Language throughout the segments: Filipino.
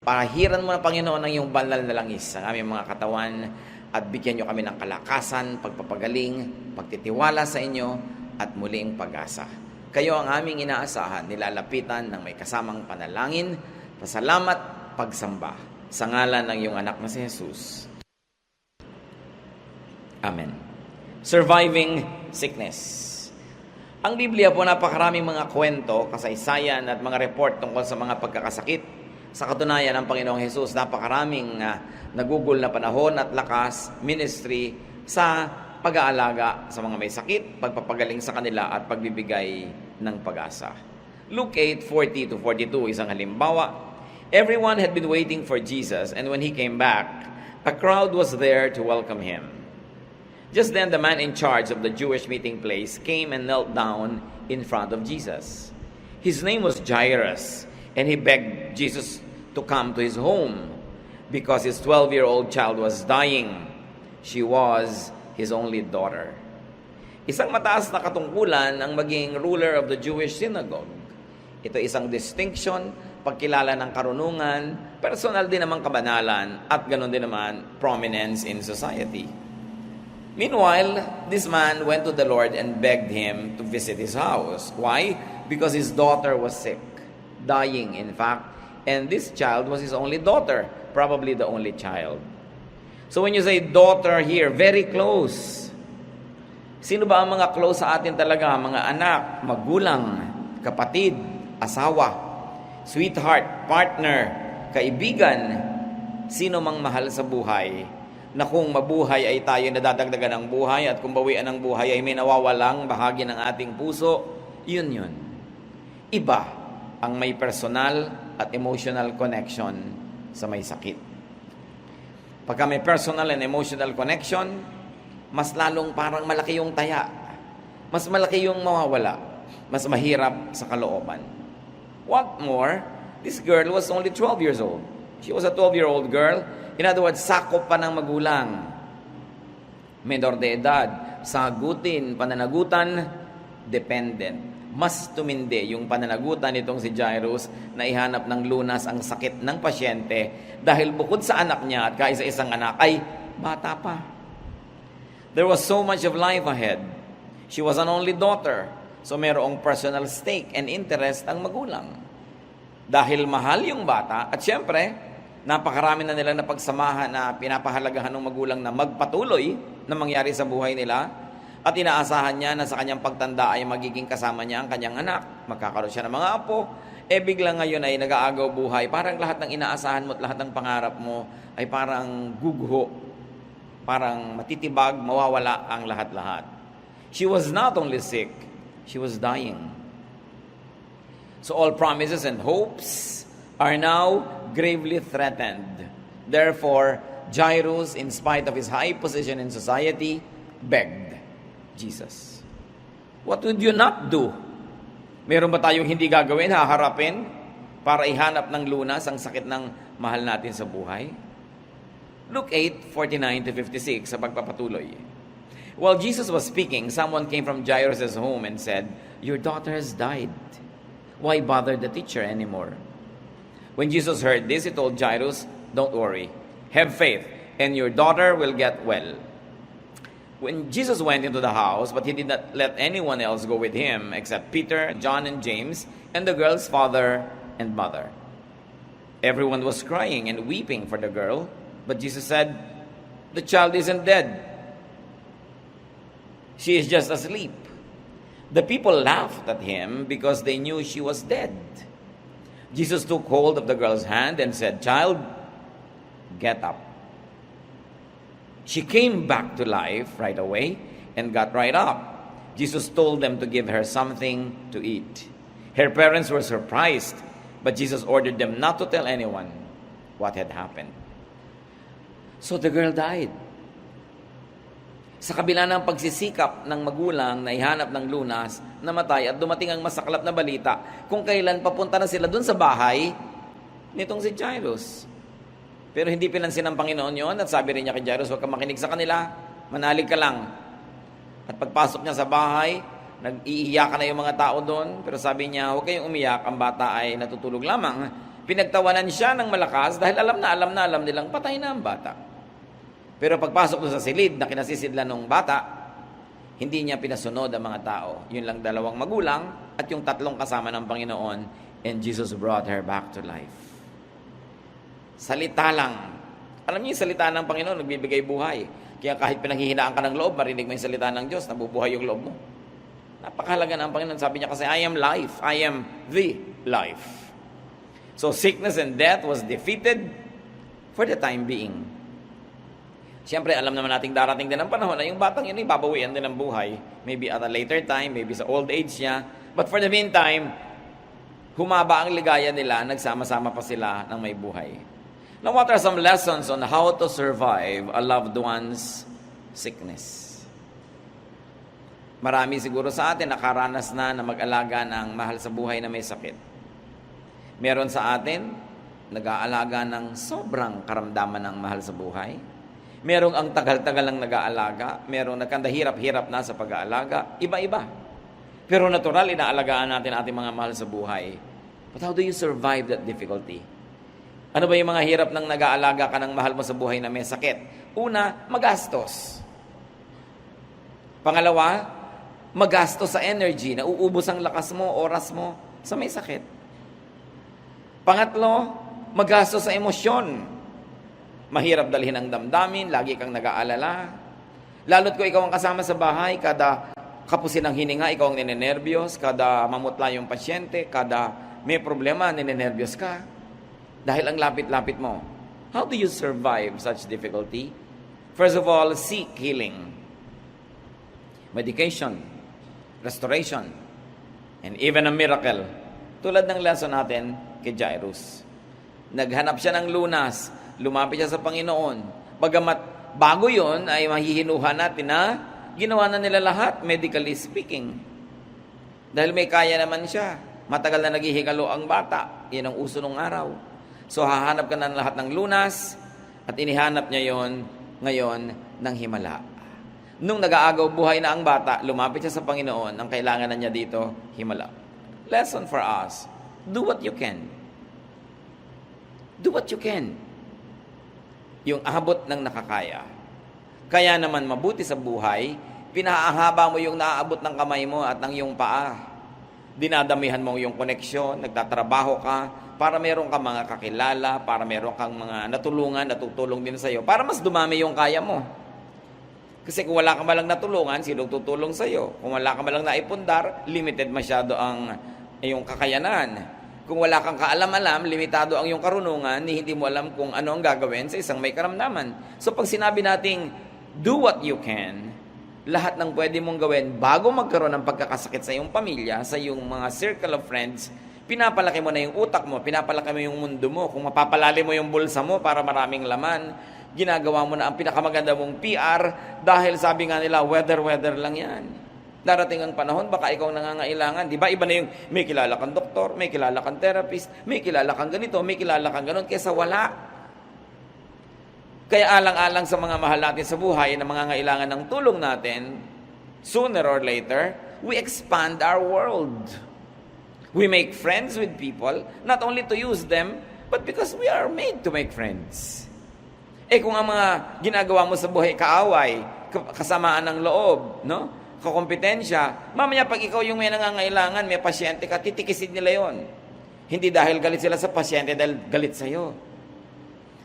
Pahiran mo na, Panginoon, ng iyong banal na langis sa aming mga katawan at bigyan niyo kami ng kalakasan, pagpapagaling, pagtitiwala sa inyo at muling pag-asa. Kayo ang aming inaasahan, nilalapitan ng may kasamang panalangin, pasalamat, pagsamba. Sa ngalan ng iyong anak na si Jesus. Amen. Surviving sickness. Ang Biblia po napakaraming mga kwento, kasaysayan at mga report tungkol sa mga pagkakasakit. Sa katunayan ng Panginoong Jesus, napakaraming nagugol na panahon at lakas, ministry sa pag-aalaga sa mga may sakit, pagpapagaling sa kanila at pagbibigay ng pag-asa. Luke 8:40-42, isang halimbawa. Everyone had been waiting for Jesus, and when he came back, a crowd was there to welcome him. Just then, the man in charge of the Jewish meeting place came and knelt down in front of Jesus. His name was Jairus, and he begged Jesus to come to his home because his 12-year-old child was dying. She was his only daughter. Isang mataas na katungkulan ang maging ruler of the Jewish synagogue. Ito isang distinction, pagkilala ng karunungan, personal din naman kabanalan, at ganoon din naman prominence in society. Meanwhile, this man went to the Lord and begged him to visit his house. Why? Because his daughter was sick, dying in fact, and this child was his only daughter, probably the only child. So when you say daughter here, very close. Sino ba ang mga close sa atin talaga? Mga anak, magulang, kapatid, asawa, sweetheart, partner, kaibigan, sino mang mahal sa buhay, na kung mabuhay ay tayo nadadagdagan ng buhay at kung bawian ng buhay ay may nawawalang bahagi ng ating puso, yun. Iba ang may personal at emotional connection sa may sakit. Pagka may personal and emotional connection, mas lalong parang malaki yung taya. Mas malaki yung mawawala. Mas mahirap sa kalooban. What more, this girl was only 12 years old. She was a 12-year-old girl. In other words, sakop pa ng magulang. Menor de edad, sagutin, pananagutan, dependent. Mas tumindi yung pananagutan nitong si Jairus na ihanap ng lunas ang sakit ng pasyente dahil bukod sa anak niya at kaisa-isang anak ay bata pa. There was so much of life ahead. She was an only daughter. So mayroong personal stake and interest ang magulang. Dahil mahal yung bata, at syempre, napakarami na nila na pagsamahan na pinapahalagahan ng magulang na magpatuloy na mangyari sa buhay nila, at inaasahan niya na sa kanyang pagtanda ay magiging kasama niya ang kanyang anak. Magkakaroon siya ng mga apo. Bigla ngayon ay nag-aagaw buhay. Parang lahat ng inaasahan mo at lahat ng pangarap mo ay parang gugho. Parang matitibag, mawawala ang lahat-lahat. She was not only sick, she was dying. So all promises and hopes are now gravely threatened. Therefore, Jairus, in spite of his high position in society, begged Jesus. What would you not do? Meron ba tayong hindi gagawin, haharapin, para ihanap ng lunas ang sakit ng mahal natin sa buhay? Luke 8:49-56 sa pagpapatuloy. While Jesus was speaking, someone came from Jairus' home and said, "Your daughter has died. Why bother the teacher anymore?" When Jesus heard this, he told Jairus, "Don't worry. Have faith, and your daughter will get well." When Jesus went into the house, but he did not let anyone else go with him except Peter, John, and James, and the girl's father and mother. Everyone was crying and weeping for the girl, but Jesus said, "The child isn't dead. She is just asleep." The people laughed at him because they knew she was dead. Jesus took hold of the girl's hand and said, "Child, get up." She came back to life right away and got right up. Jesus told them to give her something to eat. Her parents were surprised, but Jesus ordered them not to tell anyone what had happened. So the girl died. Sa kabila ng pagsisikap ng magulang na ihanap ng lunas, namatay at dumating ang masaklap na balita kung kailan papunta na sila dun sa bahay nitong si Jairus. Pero hindi pinansin ng Panginoon yon at sabi rin niya kay Jairus, "Huwag kang makinig sa kanila, manalig ka lang." At pagpasok niya sa bahay, nag-iiyakan na yung mga tao doon, pero sabi niya, "Huwag kayong umiyak, ang bata ay natutulog lamang." Pinagtawanan siya ng malakas dahil alam nilang patay na ang bata. Pero pagpasok doon sa silid na kinasisidlan ng bata, hindi niya pinasunod ang mga tao. Yun lang 2 magulang at yung 3 kasama ng Panginoon, and Jesus brought her back to life. Salita lang. Alam niyo yung salita ng Panginoon, nagbibigay buhay. Kaya kahit pinanghihinaan ka ng loob, marinig mo yung salita ng Diyos, nabubuhay yung loob mo. Napakahalaga na ang Panginoon. Sabi niya kasi, I am life. I am the life. So sickness and death was defeated for the time being. Siyempre, alam naman nating darating din ang panahon na yung batang yun ay babawian din ng buhay. Maybe at a later time, maybe sa old age niya. But for the meantime, humaba ang ligaya nila, nagsama-sama pa sila ng may buhay. Now, what are some lessons on how to survive a loved one's sickness? Marami siguro sa atin nakaranas na mag-alaga ng mahal sa buhay na may sakit. Meron sa atin, nag-aalaga ng sobrang karamdaman ng mahal sa buhay. Merong ang tagal-tagal lang nag-aalaga. Merong nagkandahirap-hirap na sa pag-aalaga. Iba-iba. Pero natural, inaalagaan natin ating mga mahal sa buhay. But how do you survive that difficulty? Ano ba yung mga hirap ng nag-aalaga ka ng mahal mo sa buhay na may sakit? Una, magastos. Pangalawa, magastos sa energy. Nauubos ang lakas mo, oras mo sa may sakit. Pangatlo, magastos sa emosyon. Mahirap dalhin ang damdamin, lagi kang nag-aalala. Lalo't kung ikaw ang kasama sa bahay, kada kapusin ng hininga, ikaw ang ninenervyos, kada mamutla yung pasyente, kada may problema, ninenervyos ka. Dahil ang lapit-lapit mo. How do you survive such difficulty? First of all, seek healing. Medication, restoration, and even a miracle. Tulad ng lesson natin kay Jairus. Naghanap siya ng lunas, lumapit siya sa Panginoon. Bagamat bago yon ay mahihinuhan natin na ginawa na nila lahat, medically speaking. Dahil may kaya naman siya. Matagal na naghihingalo ang bata. Yan ang uso nung araw. So hahanap ka na lahat ng lunas at inihanap niya yon ngayon ng himala. Nung nag-aagaw buhay na ang bata, lumapit siya sa Panginoon. Ang kailangan na niya dito, himala. Lesson for us. Do what you can. Do what you can. Yung abot ng nakakaya. Kaya naman mabuti sa buhay, pinahahaba mo yung naaabot ng kamay mo at ng iyong paa. Dinadamihan mo yung koneksyon, nagtatrabaho ka, para meron kang mga kakilala, para meron kang mga natulungan, natutulong din sa iyo, para mas dumami yung kaya mo. Kasi kung wala ka malang natulungan, sinong tutulong sa iyo? Kung wala ka malang naipundar, limited masyado ang iyong kakayanan. Kung wala kang kaalam-alam, limitado ang iyong karunungan, hindi mo alam kung ano ang gagawin sa isang may karamdaman. So pag sinabi nating, do what you can, lahat ng pwede mong gawin bago magkaroon ng pagkakasakit sa iyong pamilya, sa iyong mga circle of friends, pinapalaki mo na yung utak mo, pinapalaki mo yung mundo mo. Kung mapapalali mo yung bulsa mo para maraming laman, ginagawa mo na ang pinakamaganda mong PR dahil sabi nga nila, weather lang yan. Darating ang panahon, baka ikaw nangangailangan. Di ba? Iba na yung may kilala kang doktor, may kilala kang therapist, may kilala kang ganito, may kilala kang ganon, kesa wala. Kaya alang-alang sa mga mahal natin sa buhay na mga ngailangan ng tulong natin, sooner or later, we expand our world. We make friends with people, not only to use them, but because we are made to make friends. Kung ang mga ginagawa mo sa buhay, kaaway, kasamaan ng loob, no? Kakompetensya, mamaya pag ikaw yung may nangangailangan, may pasyente ka, titikisin nila yon. Hindi dahil galit sila sa pasyente, dahil galit sa'yo.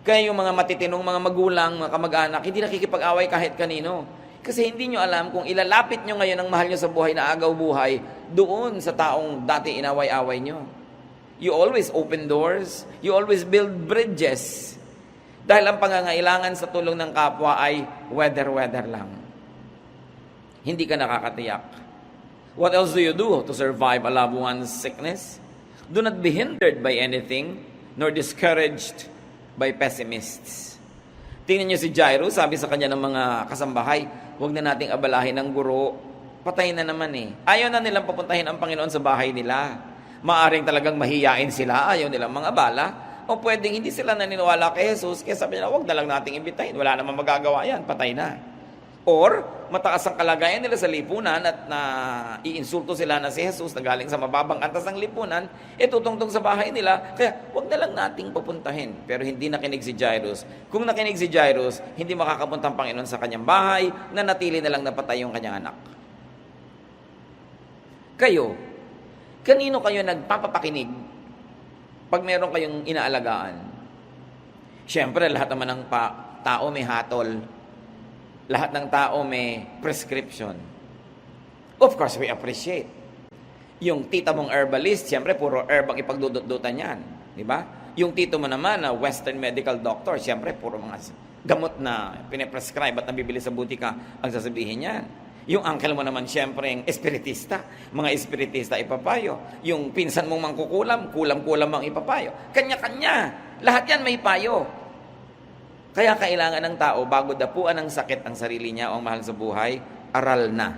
Kaya yung mga matitinong mga magulang, mga kamag-anak, hindi nakikipag-away kahit kanino. Kasi hindi nyo alam kung ilalapit nyo ngayon ang mahal nyo sa buhay na agaw buhay doon sa taong dati inaway-away nyo. You always open doors. You always build bridges. Dahil ang pangangailangan sa tulong ng kapwa ay weather lang. Hindi ka nakakatiyak. What else do you do to survive a loved one's sickness? Do not be hindered by anything, nor discouraged by pessimists. Tingnan niyo si Jairus, sabi sa kanya ng mga kasambahay, huwag na nating abalahin ng guro. Patay na naman eh. Ayaw na nilang papuntahin ang Panginoon sa bahay nila. Maaring talagang mahiyain sila, ayaw nilang mga abala. O pwedeng hindi sila naniniwala kay Jesus, kaya sabi nila, huwag na lang nating imbitahin. Wala namang magagawa yan, patay na. Or mataas ang kalagayan nila sa lipunan at na iinsulto sila na si Jesus na galing sa mababang antas ng lipunan, tutungtong sa bahay nila. Kaya wag na lang nating pupuntahin. Pero hindi nakinig si Jairus. Kung nakinig si Jairus, hindi makakapunta ang Panginoon sa kanyang bahay, na natili na lang napatay yung kanyang anak. Kayo, kanino kayo nagpapapakinig pag meron kayong inaalagaan? Siyempre, lahat naman ng tao may hatol. Lahat ng tao may prescription. Of course, we appreciate. Yung tita mong herbalist, siyempre, puro herb ang ipagdudot-dutan yan. Di ba? Yung tito mo naman na Western medical doctor, siyempre, puro mga gamot na piniprescribe at nabibili sa butika ang sasabihin yan. Yung uncle mo naman, siyempre, yung espiritista. Mga espiritista ipapayo. Yung pinsan mong mangkukulam, kulam-kulam ang ipapayo. Kanya-kanya. Lahat yan may payo. Kaya kailangan ng tao, bago dapuan ng sakit ang sarili niya o ang mahal sa buhay, aral na.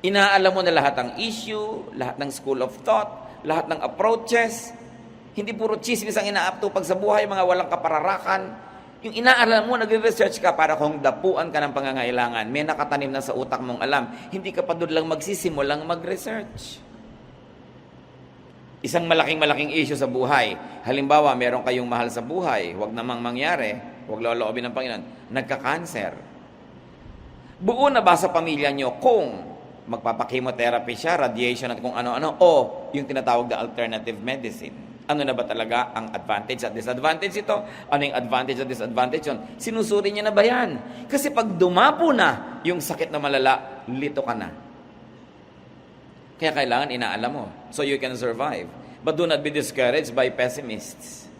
Inaalam mo na lahat ng issue, lahat ng school of thought, lahat ng approaches. Hindi puro chismis ang inaaptupag sa buhay, mga walang kapararakan. Yung inaalam mo, nagre-research ka para kung dapuan ka ng pangangailangan, may nakatanim na sa utak mong alam, hindi ka pa doon lang magsisimulang mag-research. Isang malaking issue sa buhay. Halimbawa, meron kayong mahal sa buhay, huwag namang mangyari, huwag loloobin ng Panginoon, nagka-cancer. Buo na ba sa pamilya nyo kung magpapakimotherapy siya, radiation at kung ano-ano, o yung tinatawag na alternative medicine? Ano na ba talaga ang advantage at disadvantage ito? Ano yung advantage at disadvantage yun? Sinusuri niya na ba yan? Kasi pag dumapo na yung sakit na malala, lito ka na. Kaya kailangan inaalam mo so you can survive. But do not be discouraged by pessimists.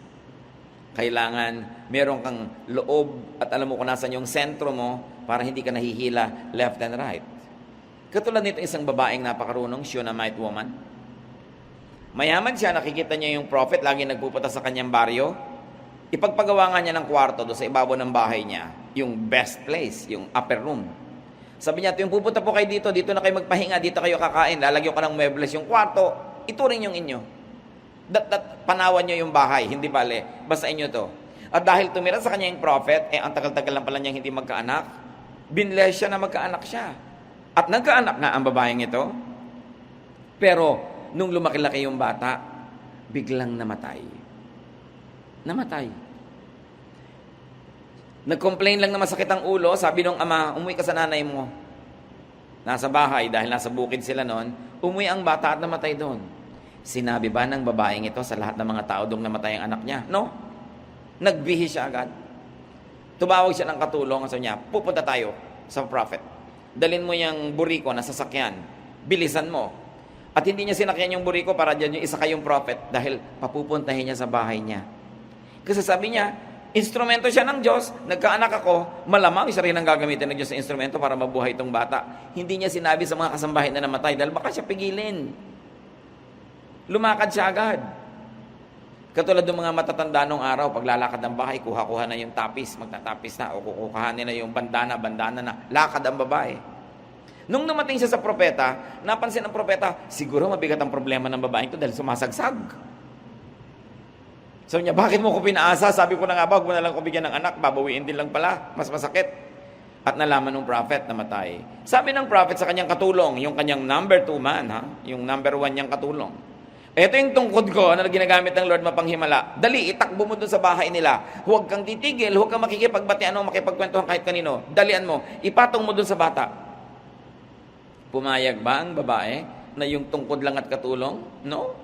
Kailangan meron kang loob at alam mo kung nasan yung sentro mo para hindi ka nahihila left and right. Katulad nito isang babaeng napakarunong, Shunammite woman. Mayaman siya, nakikita niya yung prophet, lagi nagpupunta sa kanyang baryo. Ipagpagawa nga niya ng kwarto doon sa ibabaw ng bahay niya, yung best place, yung upper room. Sabi niya, yung pupunta po kayo dito, dito na kayo magpahinga, dito kayo kakain, lalagyan ko ng muebles yung kwarto, ituring yung inyo. Panawan nyo yung bahay, hindi bale, basta inyo to. At dahil tumira sa kanya yung prophet, ang tagal-tagal lang pala niyang hindi magkaanak, binless siya na magkaanak siya. At nagkaanak na ang babaeng ito, pero nung lumaki-laki yung bata, biglang namatay. Nag-complain lang na masakit ang ulo, sabi nung ama, umuwi ka sa nanay mo. Nasa bahay, dahil nasa bukid sila noon, umuwi ang bata at namatay doon. Sinabi ba ng babaeng ito sa lahat ng mga tao doong namatay ang anak niya? No. Nagbihis siya agad. Tumawag siya ng katulong, sabi niya, pupunta tayo sa prophet. Dalin mo yung buriko na sasakyan. Bilisan mo. At hindi niya sinakyan yung buriko para dyan yung isa kayong prophet dahil papupuntahin niya sa bahay niya. Kasi sabi niya, instrumento siya ng Diyos, nagkaanak ako, malamang isa rin ang gagamitin ng Diyos sa instrumento para mabuhay itong bata. Hindi niya sinabi sa mga kasambahay na namatay dahil baka siya pigilin. Lumakad siya agad. Katulad ng mga matatanda nung araw, paglalakad ng bahay, kuha-kuha na yung tapis, magtatapis na, o kukuhanin na yung bandana na, lakad ang babae. Nung dumating siya sa propeta, napansin ng propeta, siguro mabigat ang problema ng babaeng ito dahil sumasagsag. Sabi niya, bakit mo ko pinaasa? Sabi ko na nga ba, huwag mo na lang ko bigyan ng anak, babawiin din lang pala, mas masakit. At nalaman ng prophet, namatay. Sabi ng prophet sa kanyang katulong, yung kanyang number 2 man, yung number 1 niyang katulong. Ito yung tungkod ko na ginagamit ng Lord mapanghimala. Dali, itakbo mo dun sa bahay nila. Huwag kang titigil, huwag kang makikipagbatian o makipagkwentuhan kahit kanino. Dalian mo, ipatong mo dun sa bata. Pumayag ba ang babae na yung tungkod lang at katulong? No.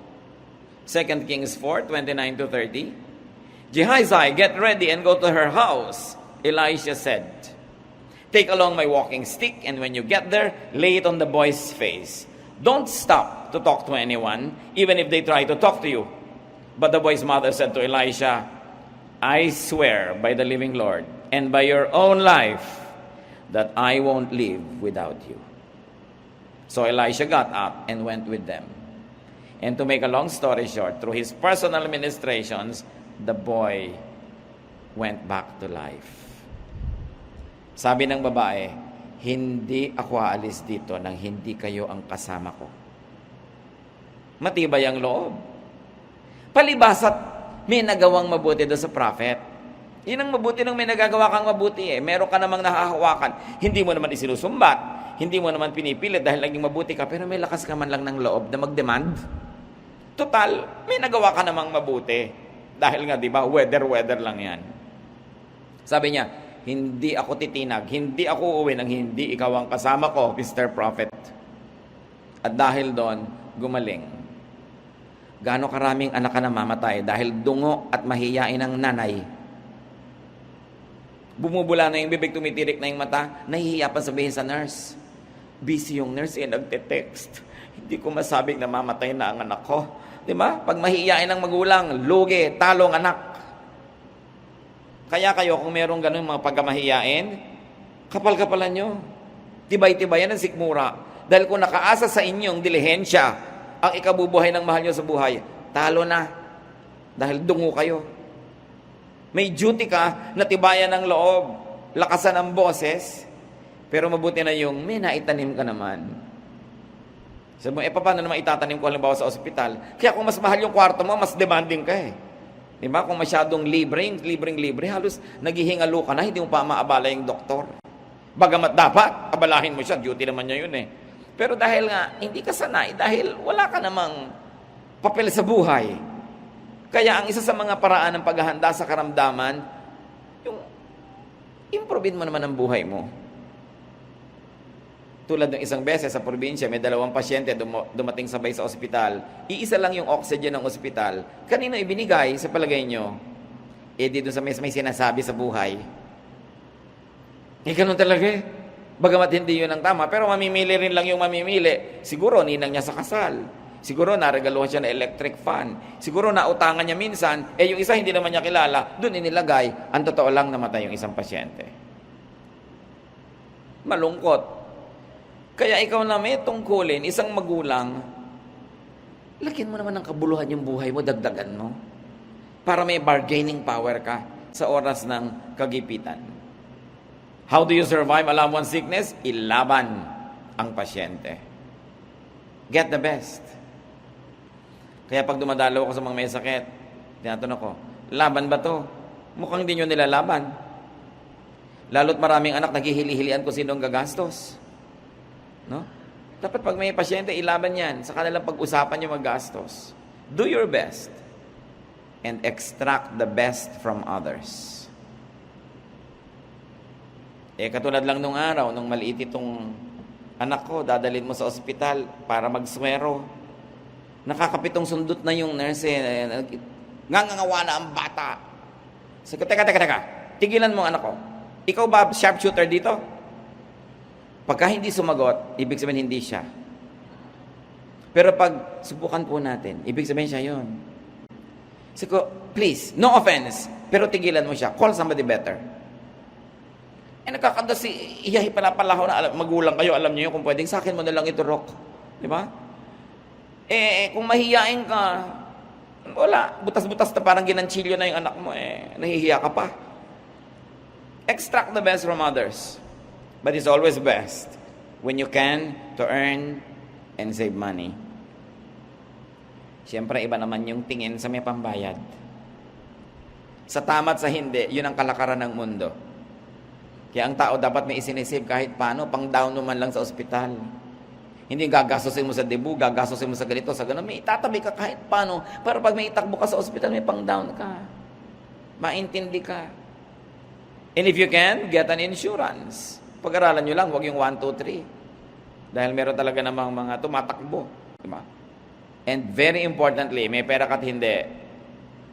2 Kings 4:29-30. Gehazi, get ready and go to her house. Elisha said, take along my walking stick, and when you get there, lay it on the boy's face. Don't stop to talk to anyone, even if they try to talk to you. But the boy's mother said to Elisha, I swear by the living Lord and by your own life that I won't live without you. So Elisha got up and went with them. And to make a long story short, through his personal ministrations, the boy went back to life. Sabi ng babae, hindi ako aalis dito nang hindi kayo ang kasama ko. Matibay ang loob. Palibas at may nagawang mabuti doon sa prophet. Yun ang mabuti nung may nagagawa kang mabuti eh. Meron ka namang nahahawakan. Hindi mo naman isinusumbat. Hindi mo naman pinipilit dahil naging mabuti ka. Pero may lakas ka man lang ng loob na mag-demand. Total, may nagawa ka namang mabuti. Dahil nga, di ba, weather lang yan. Sabi niya, hindi ako titinag. Hindi ako uuwi nang hindi ikaw ang kasama ko, Mr. Prophet. At dahil doon, gumaling. Gaano karaming anak ka na mamatay dahil dungo at mahiyain ang nanay. Bumubula na yung bibig, tumitirik na yung mata, nahihiya pa sabihin sa nurse. Busy yung nurse, nagte-text. Hindi ko masabing namamatay na ang anak ko. Diba? Pag mahihiyain ang magulang, lugi, talong anak. Kaya kayo, kung merong ganun mga pagkamahiyain, kapal-kapalan nyo. Tibay-tibayan ang sikmura. Dahil kung nakaasa sa inyong dilihensya, ang ikabubuhay ng mahal nyo sa buhay, talo na. Dahil dungo kayo. May duty ka na tibayan ng loob, lakasan ang boses, pero mabuti na yung may naitanim ka naman. Sabi mo, paano naman itatanim ko halimbawa sa ospital? Kaya kung mas mahal yung kwarto mo, mas demanding ka eh. Diba? Kung masyadong libre, halos naghihingalo ka na, hindi mo pa maabala yung doktor. Bagamat dapat, abalahin mo siya, duty naman niya yun eh. Pero dahil nga, hindi ka sanay, dahil wala ka namang papel sa buhay. Kaya ang isa sa mga paraan ng paghahanda sa karamdaman, yung improvein mo naman ang buhay mo. Tulad ng isang beses sa probinsya, may 2 pasyente dumating sabay sa ospital. Iisa lang yung oxygen ng ospital. Kanino ibinigay sa palagay nyo? Dito sa may sinasabi sa buhay. Ganun talaga eh. Bagamat hindi yun ang tama, pero mamimili rin lang yung mamimili. Siguro, ninang niya sa kasal. Siguro, naregaluhan siya ng electric fan. Siguro, nautangan niya minsan. Yung isa, hindi naman niya kilala. Doon inilagay. Ang totoo lang, namatay yung isang pasyente. Malungkot. Kaya ikaw na may tungkulin, isang magulang, lagyan mo naman ng kabuluhan yung buhay mo, dagdagan mo. Para may bargaining power ka sa oras ng kagipitan. How do you survive a loved one's sickness? Ilaban ang pasyente. Get the best. Kaya pag dumadalaw ko sa mga may sakit, tinatanong ko, laban ba to? Mukhang hindi nyo nilalaban. Lalo't maraming anak, naghihili-hilian kung sino ang gagastos. No? Dapat pag may pasyente, ilaban yan. Sa kanilang pag-usapan yung maggastos. Do your best and extract the best from others. Katulad lang nung araw, nung maliit itong anak ko, dadalhin mo sa ospital para magswero. Nakakapitong sundot na yung nurse. Ngangangawa na ang bata. Sabi ko, teka. Tigilan mo anak ko. Ikaw ba sharpshooter dito? Pagka hindi sumagot, ibig sabihin hindi siya. Pero pag subukan po natin, ibig sabihin siya yun. Sabi ko, please, no offense, pero tigilan mo siya. Call somebody better. Nakakanda si iyahi palapalaho na magulang kayo, alam niyo yun, kung pwedeng sa akin mo na lang iturok. Di ba? Kung mahihiyain ka, wala, butas-butas na parang ginanchilyo na yung anak mo, nahihiya ka pa. Extract the best from others. But it's always best when you can to earn and save money. Siyempre, iba naman yung tingin sa may pambayad. Sa tama't sa hindi, yun ang kalakaran ng mundo. Kaya ang tao dapat may isinisave kahit paano, pang down naman lang sa ospital. Hindi gagastusin mo sa debu, gagastusin mo sa ganito, sa gano'n. May itatabi ka kahit paano, para pag may itakbo ka sa ospital, may pang down ka. Maintindi ka. And if you can, get an insurance. Pag-aralan nyo lang, huwag yung 1, 2, 3. Dahil meron talaga namang mga tumatakbo. Diba? And very importantly, may pera ka't hindi,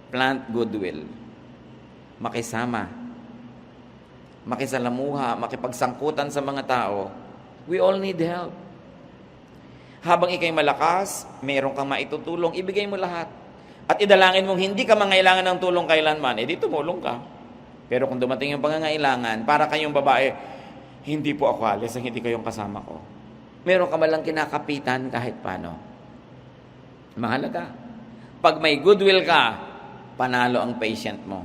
plant goodwill. Makisama. Makisalamuha, makipagsangkutan sa mga tao. We all need help. Habang ikay malakas, mayroon kang maitutulong, ibigay mo lahat. At idalangin mong hindi ka mangailangan ng tulong kailanman, di tumulong ka. Pero kung dumating yung pangangailangan, para kayong babae, hindi po ako alis, hindi kayong kasama ko. Meron ka malang kinakapitan kahit paano. Mahalaga. Pag may goodwill ka, panalo ang patient mo.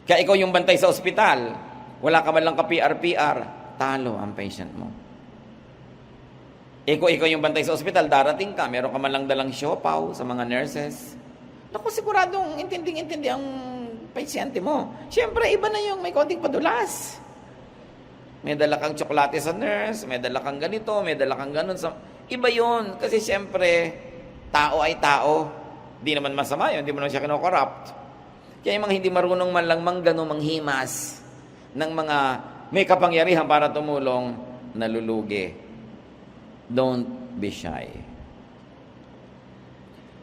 Kaya ikaw yung bantay sa ospital, wala ka man lang ka-PR, talo ang patient mo. Ikaw yung bantay sa ospital, darating ka, meron ka man lang dalang siopaw sa mga nurses. Naku, siguradong intinding-intindi ang pasyente mo. Siyempre, iba na yung may konting padulas. May dala kang tsokolate sa nurse, may dala kang ganito, may dala kang ganun. Iba yun. Kasi siyempre, tao ay tao. Di naman masama yun, di mo naman siya kinokorrupt. Kaya yung mga hindi marunong man lang manggano, manghimas ng mga may kapangyarihan para tumulong, nalulugi. Don't be shy.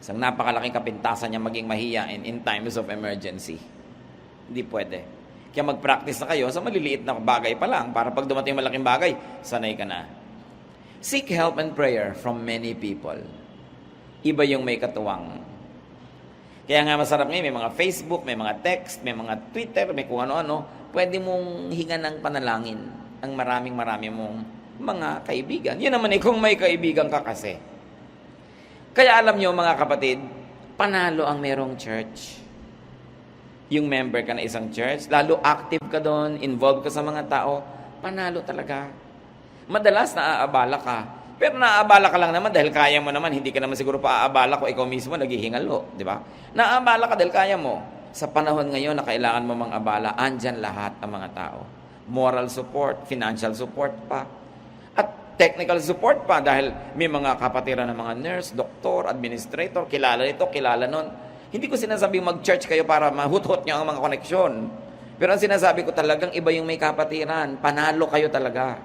Isang napakalaking kapintasan niya maging mahiyain in times of emergency. Hindi pwede. Kaya mag-practice na kayo sa maliliit na bagay pa lang para pag dumating malaking bagay, sanay ka na. Seek help and prayer from many people. Iba yung may katuwang. Kaya nga masarap ngayon, may mga Facebook, may mga text, may mga Twitter, may kung ano-ano. Pwede mong hinga ng panalangin ang maraming mong mga kaibigan. Yun naman kung may kaibigan ka kasi. Kaya alam nyo mga kapatid, panalo ang merong church. Yung member ka na isang church, lalo active ka doon, involved ka sa mga tao, panalo talaga. Madalas naaabala ka. Pero naaabala ka lang naman dahil kaya mo naman, hindi ka naman siguro paaabala kung ikaw mismo naghihingalo, di ba? Naaabala ka dahil kaya mo. Sa panahon ngayon na kailangan mo mang abala, andyan lahat ang mga tao. Moral support, financial support pa, at technical support pa dahil may mga kapatiran ng mga nurse, doktor, administrator, kilala nito, kilala nun. Hindi ko sinasabing mag-church kayo para mahut-hut nyo ang mga koneksyon. Pero ang sinasabi ko talagang iba yung may kapatiran, panalo kayo talaga.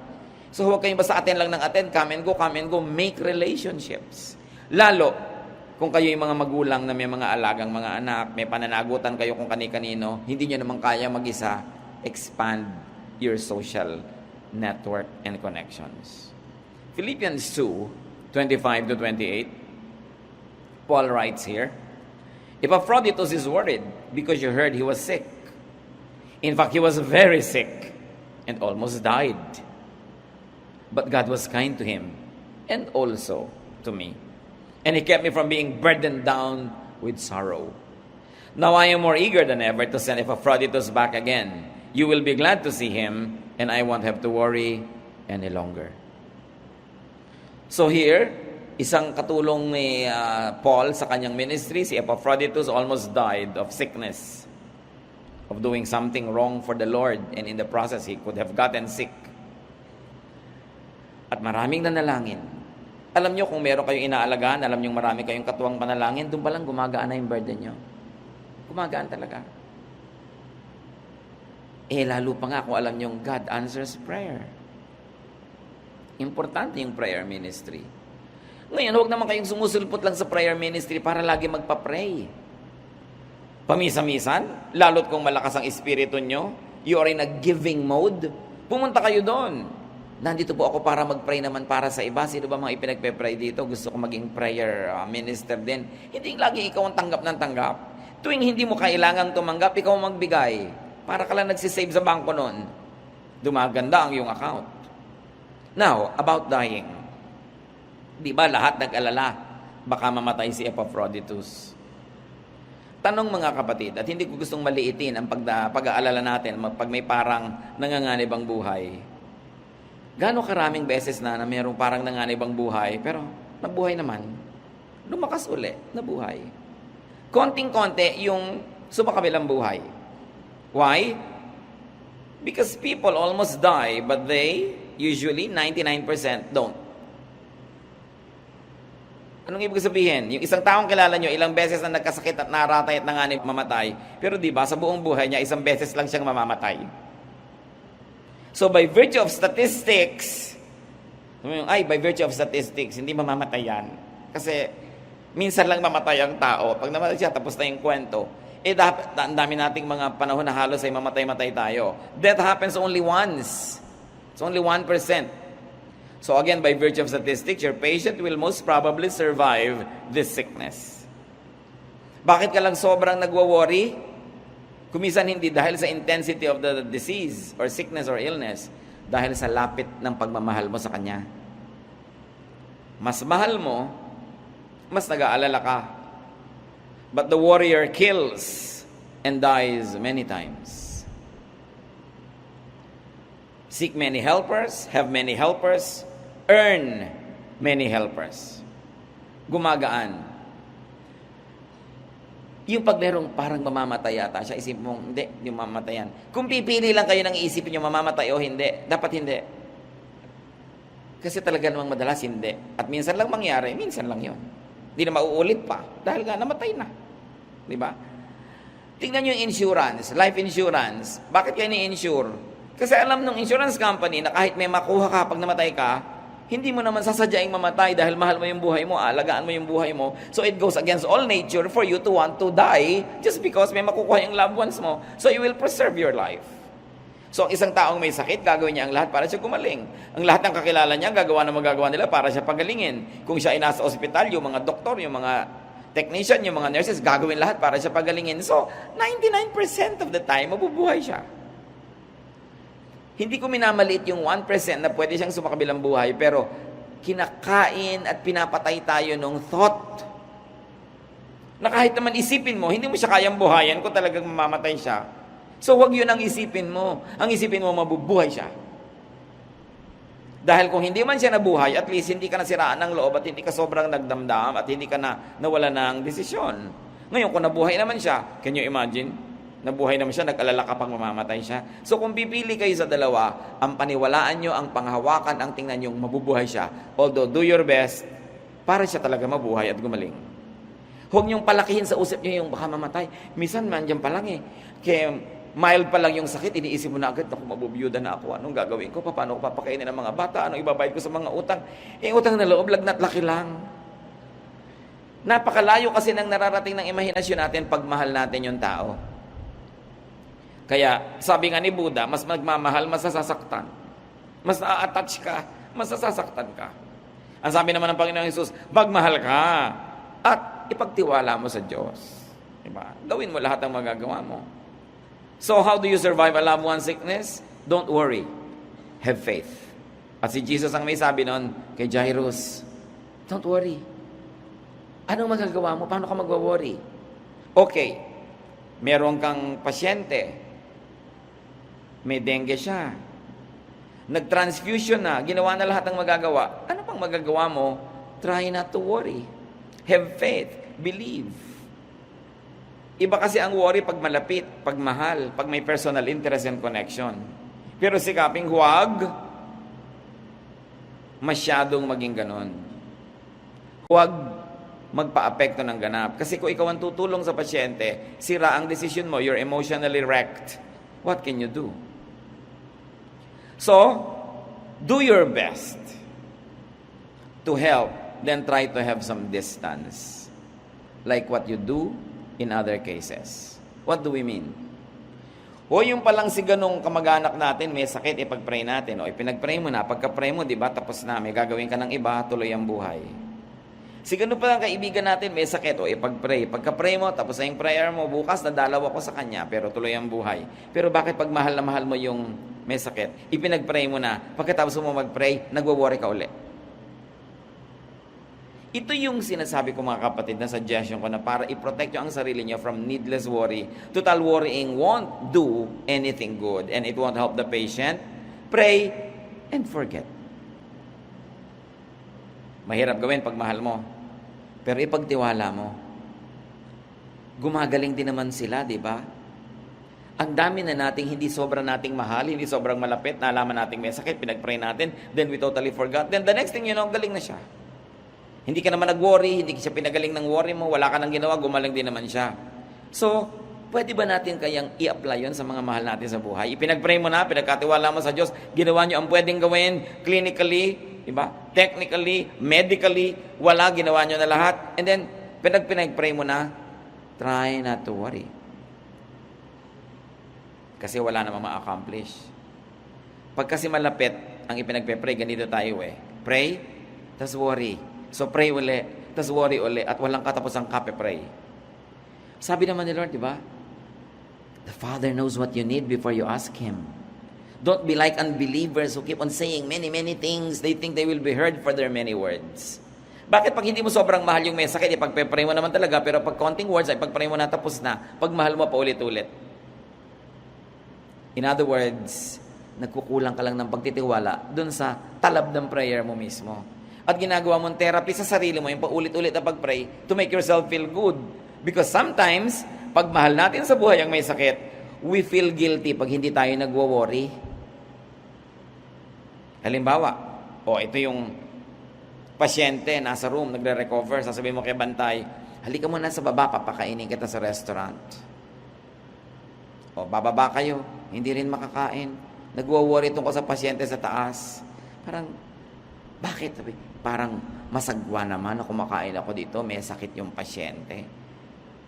So huwag kayong basta attend lang ng attend, come and go, make relationships. Lalo, kung kayo yung mga magulang na may mga alagang mga anak, may pananagutan kayo kung kani-kanino, hindi nyo naman kaya mag-isa, expand your social network and connections. Philippians 2:25-28, Paul writes here, Epaphroditus is worried because you heard he was sick. In fact, he was very sick and almost died. But God was kind to him and also to me. And he kept me from being burdened down with sorrow. Now I am more eager than ever to send Epaphroditus back again. You will be glad to see him, and I won't have to worry any longer. So here, isang katulong ni Paul sa kanyang ministry, si Epaphroditus almost died of sickness, of doing something wrong for the Lord, and in the process, he could have gotten sick. At maraming nanalangin. Alam nyo, kung meron kayong inaalagaan, alam nyo marami kayong katuwang panalangin, doon pa lang gumagaan na yung burden nyo. Gumagaan talaga. Lalo pa nga kung alam nyo, God answers prayer. Importante yung prayer ministry. Ngayon, huwag naman kayong sumusulpot lang sa prayer ministry para lagi magpa-pray. Pamisa-misan, lalo't kung malakas ang espiritu nyo, you are in a giving mode, pumunta kayo doon. Nandito po ako para mag-pray naman para sa iba. Sino ba mga ipinagpe-pray dito? Gusto ko maging prayer minister din. Hindi lagi ikaw ang tanggap ng tanggap. Tuwing hindi mo kailangang tumanggap, ikaw magbigay. Para ka lang nagsisave sa bangko nun. Dumaganda ang iyong account. Now, about dying. Di ba lahat nag-alala? Baka mamatay si Epaphroditus. Tanong mga kapatid, at hindi ko gustong maliitin ang pag-aalala natin pag may parang nanganganib ang buhay. Gaano karaming beses na mayroong parang nanganib ang buhay, pero nabuhay naman. Lumakas uli, nabuhay. Konting-konti yung sumakabilang buhay. Why? Because people almost die, but they usually 99% don't. Anong ibig sabihin? Yung isang taong kilala nyo, ilang beses na nagkasakit at naratay at nanganib mamatay, pero di ba sa buong buhay niya, isang beses lang siyang mamamatay. So by virtue of statistics, by virtue of statistics, hindi mamamatay yan. Kasi minsan lang mamatay ang tao. Pag namatay siya, tapos na yung kwento. Dapat, ang dami nating mga panahon na halos ay mamatay-matay tayo. Death happens only once. It's only 1%. So again, by virtue of statistics, your patient will most probably survive this sickness. Bakit ka lang sobrang nagwo-worry? Kumisan hindi dahil sa intensity of the disease or sickness or illness, dahil sa lapit ng pagmamahal mo sa Kanya. Mas mahal mo, mas nag-aalala ka. But the warrior kills and dies many times. Seek many helpers, have many helpers, earn many helpers. Gumagaan. Yung paglerong parang mamamatay yata siya, isip mong, hindi, yung mamatayan. Kung pipili lang kayo ng iisipin nyo mamamatay o hindi, dapat hindi. Kasi talaga namang madalas hindi. At minsan lang mangyari, minsan lang yon. Hindi na mauulit pa, dahil nga namatay na. Di ba? Tingnan nyo yung insurance, life insurance. Bakit kayo ni-insure? Kasi alam ng insurance company na kahit may makuha ka pag namatay ka, hindi mo naman sasadyaing mamatay dahil mahal mo yung buhay mo, alagaan mo yung buhay mo. So it goes against all nature for you to want to die just because may makukuha yung loved ones mo. So you will preserve your life. So ang isang taong may sakit, gagawin niya ang lahat para siya gumaling. Ang lahat ng kakilala niya, gagawa na magagawa nila para siya pagalingin. Kung siya ay nasa ospital, yung mga doktor, yung mga technician, yung mga nurses, gagawin lahat para siya pagalingin. So 99% of the time, mabubuhay siya. Hindi ko minamaliit yung 1% na pwede siyang sumakabilang buhay, pero kinakain at pinapatay tayo ng thought. Na kahit naman isipin mo, hindi mo siya kayang buhayan kung talagang mamamatay siya. So wag yun ang isipin mo. Ang isipin mo, mabubuhay siya. Dahil kung hindi man siya nabuhay, at least hindi ka nasiraan ng loob at hindi ka sobrang nagdamdam at hindi ka nawala ng desisyon. Ngayon, kung nabuhay naman siya, can you imagine? Nabuhay naman siya, nag-alala ka pang mamamatay siya. So kung pipili kayo sa dalawa, ang paniwalaan nyo, ang panghawakan, ang tingnan nyo, mabubuhay siya. Although, do your best para siya talaga mabuhay at gumaling. Huwag nyong palakihin sa usap nyo yung baka mamatay. Minsan, mandyan pa lang eh. Kaya mild pa lang yung sakit, iniisip mo na agad, naku, mabubiyuda na ako. Anong gagawin ko? Paano ko papakainin ng mga bata? Anong ibabayad ko sa mga utang? Utang na loob, lagnat laki lang. Napakalayo kasi ng nararating ng imahinasyon natin pag mahal natin yung tao. Kaya, sabi nga ni Buddha, mas magmamahal, mas sasaktan. Mas na-attach ka, mas sasaktan ka. Ang sabi naman ng Panginoong Hesus, magmahal ka at ipagtiwala mo sa Diyos. Diba? Gawin mo lahat ang magagawa mo. So, how do you survive a loved one's sickness? Don't worry. Have faith. At si Jesus ang may sabi nun kay Jairus, don't worry. Anong magagawa mo? Paano ka magwa-worry? Okay, meron kang pasyente, may dengue siya. Nag-transfusion na, ginawa na lahat ng magagawa. Ano pang magagawa mo? Try not to worry. Have faith. Believe. Iba kasi ang worry pag malapit, pag mahal, pag may personal interest and connection. Pero sikaping huwag masyadong maging ganon. Huwag magpa-apekto ng ganap. Kasi kung ikaw ang tutulong sa pasyente, sira ang decision mo, you're emotionally wrecked. What can you do? So, do your best to help, then try to have some distance. Like what you do in other cases. What do we mean? O yung palang si ganong kamag-anak natin, may sakit, ipag-pray natin. O ipinag-pray mo na, pagka-pray mo, di ba, tapos na, may gagawin ka ng iba, tuloy ang buhay. Si ganun palang kaibigan natin, may sakit, o ipag-pray. Pagka-pray mo, tapos na yung prayer mo, bukas nadalaw ako sa kanya, pero tuloy ang buhay. Pero bakit pag mahal na mahal mo yung may sakit, ipinag-pray mo na, pagkatapos mo mag-pray, nagwo-worry ka uli. Ito yung sinasabi ko mga kapatid na suggestion ko na para i-protect nyo ang sarili nyo from needless worry. Total worrying won't do anything good and it won't help the patient. Pray and forget. Mahirap gawin pag mahal mo. Pero ipagtiwala mo. Gumagaling din naman sila, di ba? Ang dami na nating hindi sobrang nating mahal, hindi sobrang malapit, nalaman nating may sakit, pinag-pray natin, then we totally forgot. Then the next thing you know, galing na siya. Hindi ka naman nag-worry, hindi siya pinagaling ng worry mo, wala ka nang ginawa, gumaling din naman siya. So, pwede ba natin kayang i-apply yun sa mga mahal natin sa buhay? Ipinag-pray mo na, pinagkatiwala mo sa Diyos, ginawa nyo ang pwedeng gawin clinically, diba? Technically, medically, wala, ginawa nyo na lahat. And then, pinag-pray mo na, try not to worry. Kasi wala namang ma-accomplish. Pag kasi malapit ang ipinagpe-pray, ganito tayo eh. Pray, tas worry. So pray uli, tas worry uli, at walang katapusang kape-pray. Sabi naman ni Lord, di ba? The Father knows what you need before you ask Him. Don't be like unbelievers who keep on saying many, many things. They think they will be heard for their many words. Bakit pag hindi mo sobrang mahal yung may sakit, ipagpe-pray mo naman talaga, pero pag konting words, ay pag-pray mo na tapos na, pag mahal mo pa ulit-ulit. In other words, nagkukulang ka lang ng pagtitiwala dun sa talab ng prayer mo mismo. At ginagawa mong therapy sa sarili mo, yung paulit-ulit na pag-pray, to make yourself feel good. Because sometimes, pag mahal natin sa buhay ang may sakit, we feel guilty pag hindi tayo nagwo-worry. Halimbawa, ito yung pasyente, nasa room, nagre-recover, sasabihin mo kay Bantay, halika muna sa baba, papakainin kita sa restaurant. Bababa kayo, hindi rin makakain. Nagwo-worry tungkol sa pasyente sa taas. Parang, bakit? Parang masagwa naman na kumakain ako dito, may sakit yung pasyente.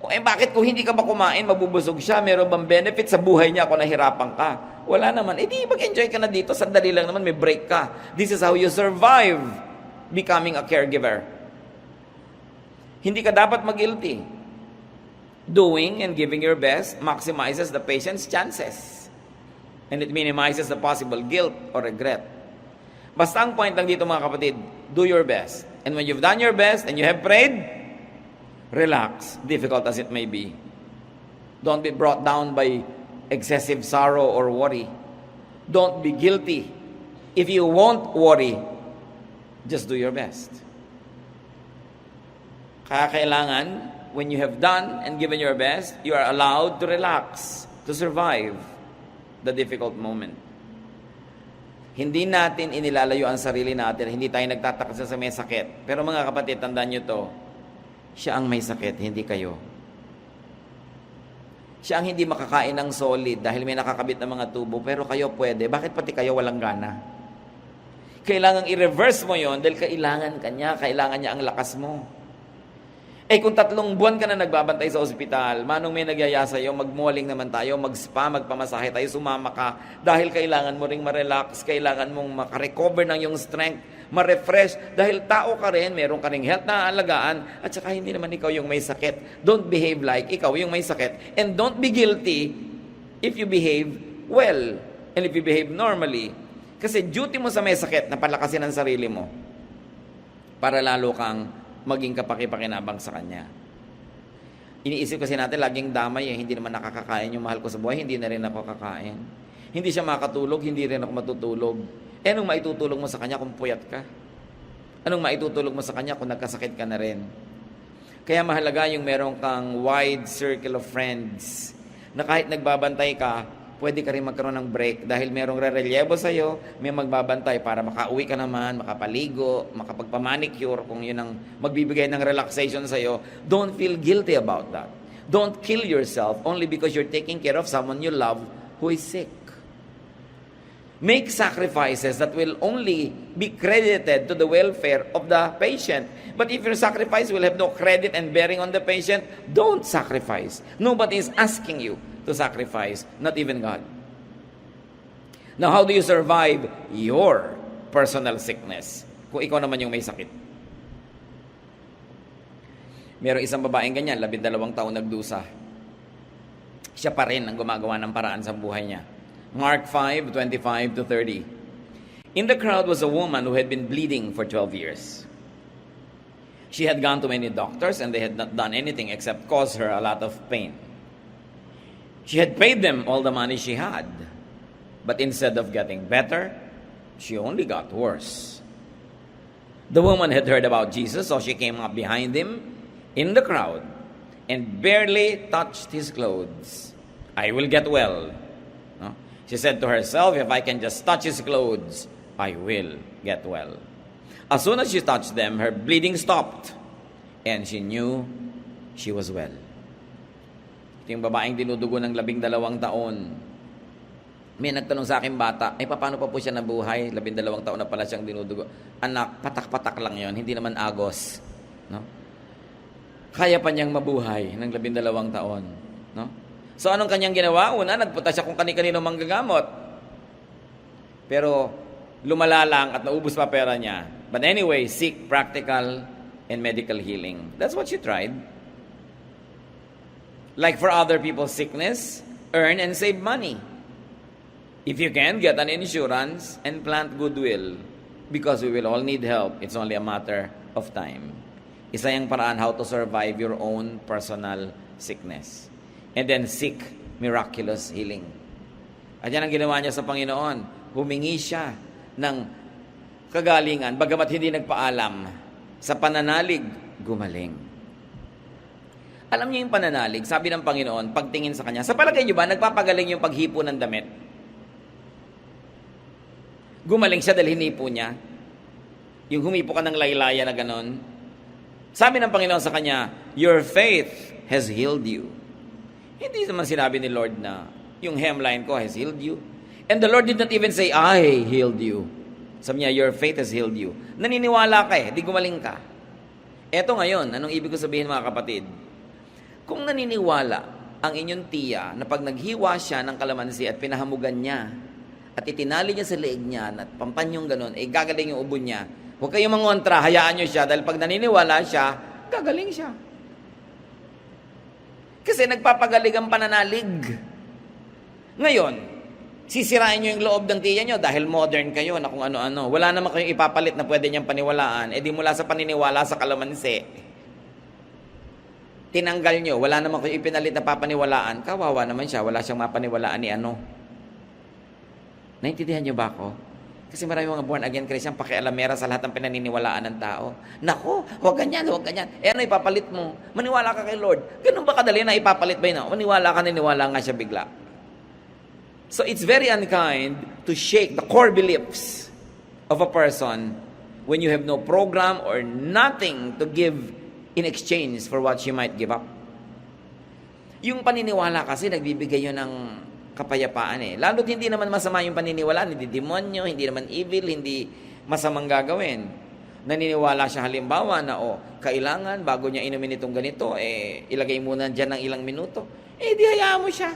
Bakit kung hindi ka ba kumain, mabubusog siya, meron bang benefit sa buhay niya kung nahirapan ka? Wala naman. Di mag-enjoy ka na dito, sandali lang naman, may break ka. This is how you survive becoming a caregiver. Hindi ka dapat mag-guilty. Doing and giving your best maximizes the patient's chances. And it minimizes the possible guilt or regret. Basta ang point lang dito mga kapatid, do your best. And when you've done your best and you have prayed, relax, difficult as it may be. Don't be brought down by excessive sorrow or worry. Don't be guilty. If you won't worry, just do your best. Kaya kailangan, when you have done and given your best, you are allowed to relax, to survive the difficult moment. Hindi natin inilalayo ang sarili natin, hindi tayo nagtataka sa may sakit. Pero mga kapatid, tandaan nyo to, siya ang may sakit, hindi kayo. Siya ang hindi makakain ng solid dahil may nakakabit ng mga tubo, pero kayo pwede. Bakit pati kayo walang gana? Kailangang i-reverse mo yon dahil kailangan niya ang lakas mo. Kung 3 buwan ka na nagbabantay sa ospital, manong may nagyaya sa'yo, mag-malling naman tayo, mag-spa, magpamasahe tayo, sumama ka, dahil kailangan mo ring ma-relax, kailangan mong makarecover ng yung strength, ma-refresh, dahil tao ka rin, meron ka ring health na alagaan, at saka hindi naman ikaw yung may sakit. Don't behave like ikaw yung may sakit. And don't be guilty if you behave well, and if you behave normally. Kasi duty mo sa may sakit na palakasin ang sarili mo para lalo kang maging kapaki-pakinabang sa kanya. Iniisip kasi natin, laging damay hindi naman nakakakain yung mahal ko sa buhay, hindi na rin ako kakain. Hindi siya makatulog, hindi rin ako matutulog. Anong maitutulog mo sa kanya kung puyat ka? Anong maitutulog mo sa kanya kung nagkasakit ka na rin? Kaya mahalaga yung meron kang wide circle of friends na kahit nagbabantay ka, pwede ka rin magkaroon ng break dahil merong re-relyebo sa'yo, may magbabantay para makauwi ka naman, makapaligo, makapagpamanicure, kung yun ang magbibigay ng relaxation sa'yo. Don't feel guilty about that. Don't kill yourself only because you're taking care of someone you love who is sick. Make sacrifices that will only be credited to the welfare of the patient. But if your sacrifice will have no credit and bearing on the patient, don't sacrifice. Nobody is asking you to sacrifice, not even God. Now, how do you survive your personal sickness? Kung ikaw naman yung may sakit. Merong isang babaeng ganyan, 12 taon nagdusa. Siya pa rin ang gumagawa ng paraan sa buhay niya. Mark 5:25-30. In the crowd was a woman who had been bleeding for 12 years. She had gone to many doctors and they had not done anything except cause her a lot of pain. She had paid them all the money she had, but instead of getting better, she only got worse. The woman had heard about Jesus, so she came up behind him in the crowd and barely touched his clothes. I will get well. No? She said to herself, if I can just touch his clothes, I will get well. As soon as she touched them, her bleeding stopped, and she knew she was well. Ito yung babaeng dinudugo ng 12 taon. May nagtanong sa akin bata, paano pa po siya nabuhay? 12 taon na pala siyang dinudugo. Anak, patak-patak lang yon, hindi naman agos. No? Kaya pa niyang mabuhay ng 12 taon. No? So anong kanyang ginawa? Una, nagpunta siya kung kani-kanino manggagamot. Pero lumala lang at naubos pa pera niya. But anyway, seek practical and medical healing. That's what she tried. Like for other people's sickness, earn and save money. If you can, get an insurance and plant goodwill. Because we will all need help. It's only a matter of time. Isa yung paraan how to survive your own personal sickness. And then seek miraculous healing. At yan ang ginawa niya sa Panginoon. Humingi siya ng kagalingan, bagamat hindi nagpaalam. Sa pananalig, gumaling. Alam niyo yung pananalig, sabi ng Panginoon, pagtingin sa Kanya, sa palagay niyo ba, nagpapagaling yung paghipo ng damit? Gumaling siya dahil hinipo niya? Yung humipo ka ng laylaya na ganon? Sabi ng Panginoon sa Kanya, your faith has healed you. Hindi naman sinabi ni Lord na, yung hemline ko has healed you. And the Lord did not even say, I healed you. Sabi niya, your faith has healed you. Naniniwala ka di gumaling ka. Eto ngayon, anong ibig ko sabihin mga kapatid? Kung naniniwala ang inyong tiya na pag naghiwa siya ng kalamansi at pinahamugan niya, at itinali niya sa leeg niya, at pampanyong ganun, gagaling yung ubo niya, huwag kayong mangontra, hayaan niyo siya, dahil pag naniniwala siya, gagaling siya. Kasi nagpapagaling ang pananalig. Ngayon, sisirain nyo yung loob ng tiya nyo dahil modern kayo na kung ano-ano. Wala naman kayong ipapalit na pwede niyang paniwalaan. Di mula sa paniniwala sa kalamansi, tinanggal nyo, wala naman kayong ipinalit na papaniwalaan. Kawawa naman siya, wala siyang mapaniwalaan ni ano. Naintindihan nyo ba ako? Kasi marami mga born again Christian, pakialamera sa lahat ng pinaniniwalaan ng tao. Nako, huwag ganyan, huwag ganyan. Ano ipapalit mo? Maniwala ka kay Lord. Ganun ba kadali na ipapalit ba yun? Maniwala ka, naniwala nga siya bigla. So it's very unkind to shake the core beliefs of a person when you have no program or nothing to give in exchange for what she might give up. Yung paniniwala kasi nagbibigay yun ng kapayapaan Lalo't hindi naman masama yung paniniwala, hindi demonyo, hindi naman evil, hindi masamang gagawin. Naniniwala siya halimbawa na kailangan bago niya inumin itong ganito, ilagay muna dyan ng ilang minuto. Di hayaan mo siya.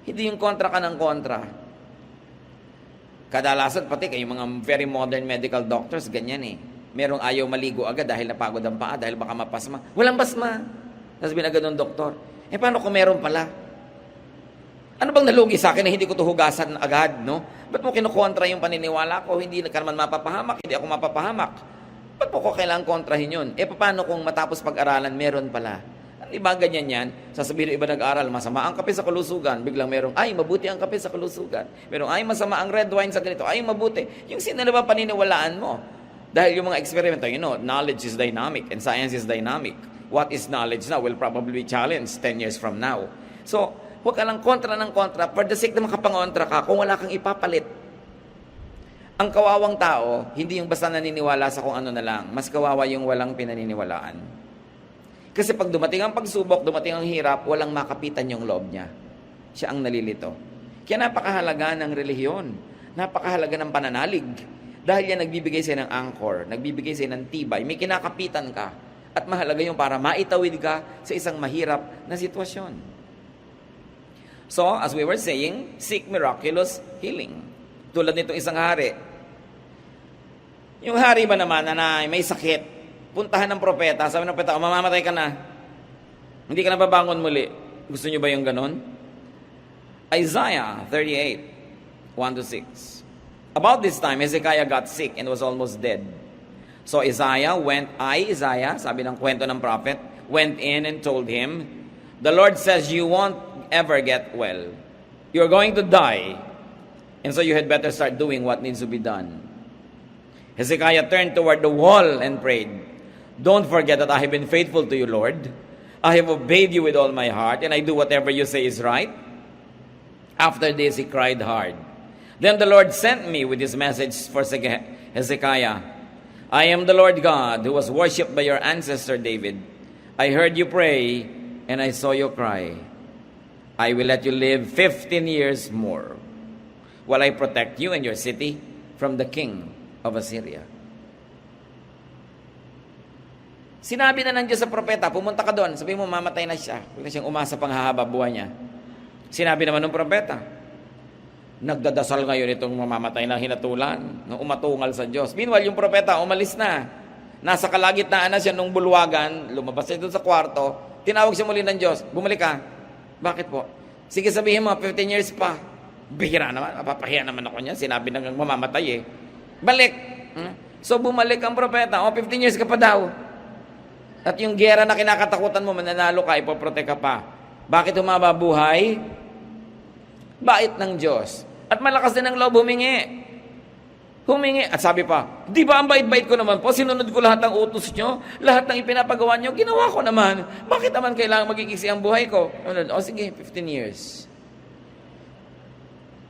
Hindi yung kontra ka ng kontra. Kadalasan pati kayong mga very modern medical doctors, ganyan Merong ayaw maligo agad dahil napagod ang paa, dahil baka mapasma. Walang pasma. Sabihin agad ng doktor, paano kung meron pala? Ano bang nalugi sa akin na hindi ko hugasan agad, no? Ba't mo kinukontra yung paniniwala ko? Hindi ka naman mapapahamak, hindi ako mapapahamak. Ba't mo ko kailangang kontrahin yun? Paano kung matapos pag-aralan, meron pala? Diba ganyan yan? Sasabihin ng iba nag-aral, masama ang kape sa kalusugan. Biglang merong, mabuti ang kape sa kalusugan. Merong, masama ang red wine sa ganito. Mabuti. Yung sino na ba paniniwalaan mo? Dahil yung mga eksperimento, knowledge is dynamic and science is dynamic. What is knowledge now will probably be challenged 10 years from now. So, huwag ka lang kontra ng kontra for the sake na makapangontra ka kung wala kang ipapalit. Ang kawawang tao, hindi yung basta naniniwala sa kung ano na lang. Mas kawawa yung walang pinaniniwalaan. Kasi pag dumating ang pagsubok, dumating ang hirap, walang makapitan yung loob niya. Siya ang nalilito. Kaya napakahalaga ng relihiyon. Napakahalaga ng pananalig. Dahil yan nagbibigay sa'yo ng anchor, nagbibigay sa'yo ng tibay, may kinakapitan ka. At mahalaga yung para maitawid ka sa isang mahirap na sitwasyon. So, as we were saying, seek miraculous healing. Tulad nitong isang hari. Yung hari ba naman na may sakit, puntahan ng propeta, sabi ng propeta, mamamatay ka na. Hindi ka na babangon muli. Gusto nyo ba yung ganon? Isaiah 38, 1-6. About this time, Hezekiah got sick and was almost dead. So Isaiah, sabi ng kwento ng prophet, went in and told him, the Lord says you won't ever get well. You're going to die. And so you had better start doing what needs to be done. Hezekiah turned toward the wall and prayed, don't forget that I have been faithful to you, Lord. I have obeyed you with all my heart, and I do whatever you say is right. After this, he cried hard. Then the Lord sent me with his message for Hezekiah. I am the Lord God who was worshipped by your ancestor David. I heard you pray, and I saw you cry. I will let you live 15 years more, while I protect you and your city from the king of Assyria. Sinabi na ng Diyos sa propeta, pumunta ka doon, sabi mo mamatay na siya. Huwag na siyang umasa pang hahaba buhay niya. Sinabi naman ng propeta, nagdadasal ngayon itong mamamatay na hinatulan, nung umatungal sa Diyos. Meanwhile, yung propeta umalis na. Nasa kalagitnaan na siya nung bulwagan, lumabas siya doon sa kwarto, tinawag siya muli ng Diyos, bumalik ka. Bakit po? Sige sabihin mo, 15 years pa. Bihira naman, mapapahiya naman ako niya, sinabi na mamamatay Balik. So bumalik ang propeta, 15 years ka pa daw. At yung gera na kinakatakutan mo, mananalo ka, ipoprotek ka pa. Bakit humaba buhay? Bait ng Diyos. At malakas din ang loob humingi. Humingi. At sabi pa, di ba ang bait-bait ko naman po? Sinunod ko lahat ng utos nyo? Lahat ng ipinapagawa nyo? Ginawa ko naman. Bakit naman kailangan magiging ang buhay ko? O sige, 15 years.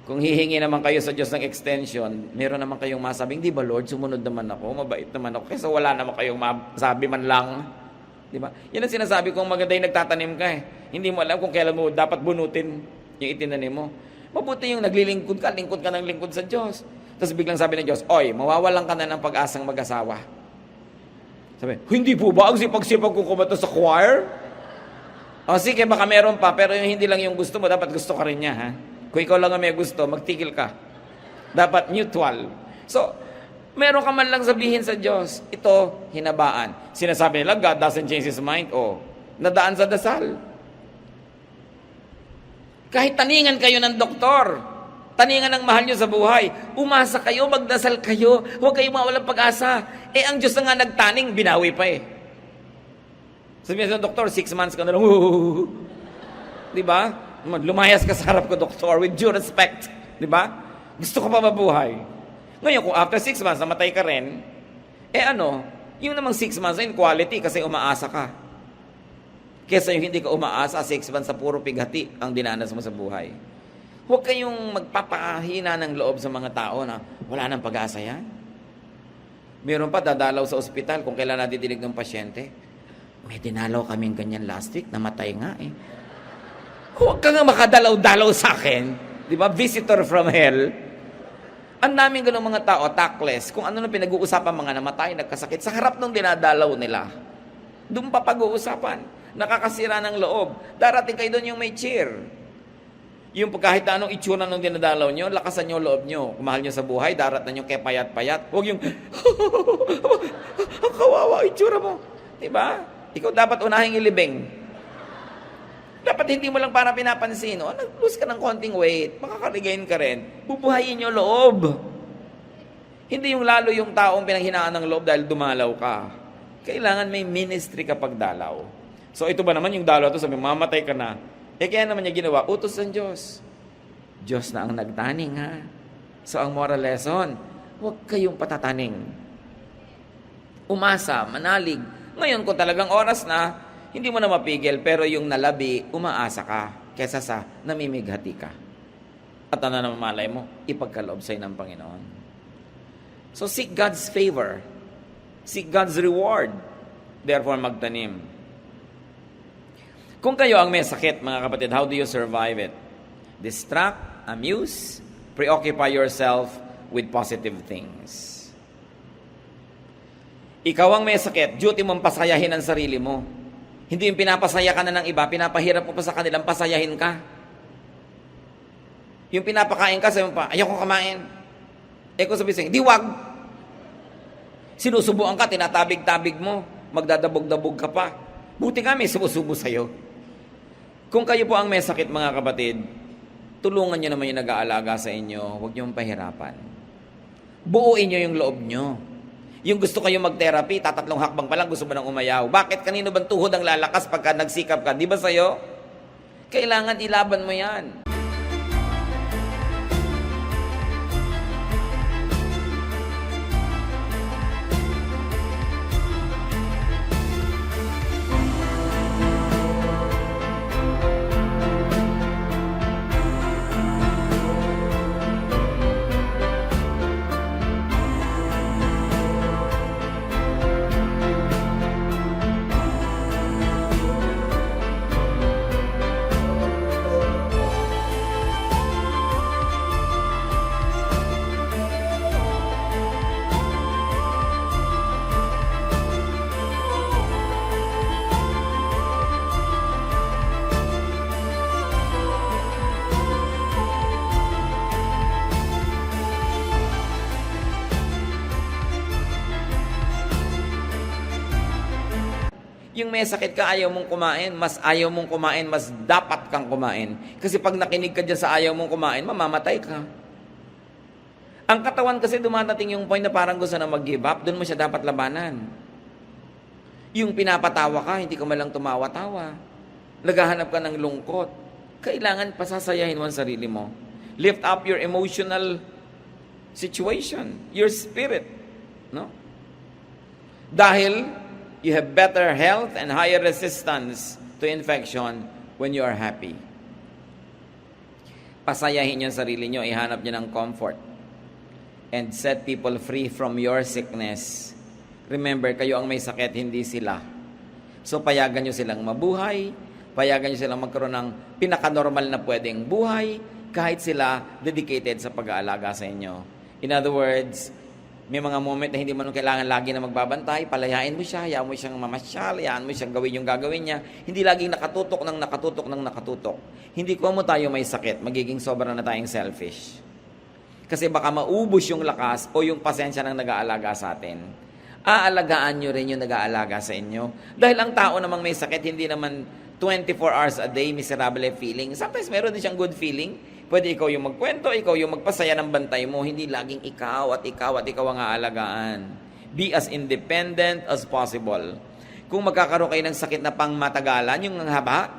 Kung hihingi naman kayo sa Diyos ng extension, meron naman kayong masabing, di ba Lord, sumunod naman ako, mabait naman ako, kaysa wala naman kayong masabi man lang. Di ba? Yan ang sinasabi kong maganda yung nagtatanim ka eh. Hindi mo alam kung kailan mo dapat bunutin yung itinanim mo. Mabuti yung lingkod ka ng lingkod sa Diyos. Tapos biglang sabi ng Diyos, oy, mawawalan ka na ng pag-asang mag-asawa. Sabi, hindi po ba ang sipag-sipag ko kumanta sa choir? O sige, baka meron pa, pero yung hindi lang yung gusto mo, dapat gusto ka rin niya, ha? Kung ikaw lang ang may gusto, magtigil ka. Dapat mutual. So, meron ka man lang sabihin sa Diyos, ito, hinabaan. Sinasabi nila, God doesn't change His mind. O, nadaan sa dasal. Kahit taningan kayo ng doktor, taningan ng mahal nyo sa buhay, umasa kayo, magdasal kayo, huwag kayong mawalang pag-asa. Eh, ang Diyos na nga nagtaning, binawi pa eh. Sabi ng doktor, 6 months ka na lang, di ba? Lumayas ka sa harap ko, doktor, with due respect. Di ba? Gusto ko pa mabuhay. Ngayon, kung after 6 months, namatay ka rin, eh ano, yung namang 6 months in quality kasi umaasa ka. Kesa yung hindi ka umaasa, 6 months sa puro pighati ang dinanas mo sa buhay. Huwag kayong magpapahina ng loob sa mga tao na wala nang pag-asa yan. Meron pa dadalaw sa ospital kung kailan nadidinig ng pasyente. May dinalaw kaming ganyan last week, namatay nga eh. Huwag ka nga makadalaw-dalaw sa akin. Di ba? Visitor from hell. Ang daming ganung mga tao, tactless. Kung ano na pinag-uusapan mga namatay, nagkasakit, sa harap ng dinadalaw nila. Doon pa pag-uusapan. Nakakasira ng loob. Darating kayo doon yung may cheer. Yung kahit anong itsura nung dinadalaw nyo, lakasan nyo loob nyo. Kung mahal nyo sa buhay, darat na nyo kay payat-payat. Huwag yung, ang kawawa, itsura mo. Diba? Ikaw dapat unahing ilibing. Dapat hindi mo lang para pinapansin. O, nag-lose ka ng konting weight, makakaligayin ka rin. Bubuhayin yung loob. Hindi yung lalo yung taong pinanghinaan ng loob dahil dumalaw ka. Kailangan may ministry kapag dalaw. So ito ba naman yung dalaw to, sabi, mamatay ka na. Eh kaya naman niya ginawa, utos ng Diyos. Diyos na ang nagtaning, ha? So ang moral lesson, huwag kayong patataning. Umasa, manalig. Ngayon kung talagang oras na, hindi mo na mapigil, pero yung nalabi, umaasa ka, kesa sa namimighati ka. At ano naman malay mo, ipagkaloob sa'yo ng Panginoon. So seek God's favor. Seek God's reward. Therefore, magtanim. Kung kayo ang may sakit, mga kapatid, how do you survive it? Distract, amuse, preoccupy yourself with positive things. Ikaw ang may sakit, duty mong pasayahin ang sarili mo. Hindi yung pinapasaya ka na ng iba, pinapahirap mo pa sa kanilang pasayahin ka. Yung pinapakain ka, sabi mo pa, ayaw kong kumain. Eh kung sabi sa'yo, di wag. Sinusubuan ka, tinatabig-tabig mo, magdadabog-dabog ka pa. Buti nga may sumusubo sa'yo. Kung kayo po ang may sakit, mga kapatid, tulungan nyo naman yung nag-aalaga sa inyo, huwag nyo pahirapan. Buuin nyo yung loob nyo. Yung gusto kayo mag-therapy, tatatlong hakbang pa lang, gusto mo nang umayaw. Bakit? Kanino bang tuhod ang lalakas pagka nagsikap ka? Di ba sa'yo? Kailangan ilaban mo yan. Yung may sakit ka, ayaw mong kumain, mas dapat kang kumain. Kasi pag nakinig ka dyan sa ayaw mong kumain, mamamatay ka. Ang katawan kasi dumadating yung point na parang gusto na mag-give up, doon mo siya dapat labanan. Yung pinapatawa ka, hindi ka malang tumawa-tawa. Naghahanap ka ng lungkot. Kailangan pasasayahin mo ang sarili mo. Lift up your emotional situation, your spirit, no? Dahil you have better health and higher resistance to infection when you are happy. Pasayahin yung sarili nyo, ihanap nyo ng comfort, and set people free from your sickness. Remember, kayo ang may sakit, hindi sila. So, payagan nyo silang mabuhay, payagan nyo silang magkaroon ng pinaka-normal na pwedeng buhay, kahit sila dedicated sa pag-aalaga sa inyo. In other words, may mga moment na hindi mo kailangan lagi na magbabantay, palayain mo siya, hayaan mo siyang mamasyal, hayaan mo siyang gawin yung gagawin niya, hindi laging nakatutok. Hindi ko mo tayo may sakit, magiging sobra na tayong selfish. Kasi baka maubos yung lakas o yung pasensya ng nag-aalaga sa atin. Aalagaan nyo rin yung nag-aalaga sa inyo. Dahil ang tao namang may sakit, hindi naman 24 hours a day, miserable feeling. Sometimes meron din siyang good feeling. Pwede ikaw yung magkwento, ikaw yung magpasaya ng bantay mo, hindi laging ikaw ang aalagaan. Be as independent as possible. Kung magkakaroon kayo ng sakit na pangmatagalan, yung haba,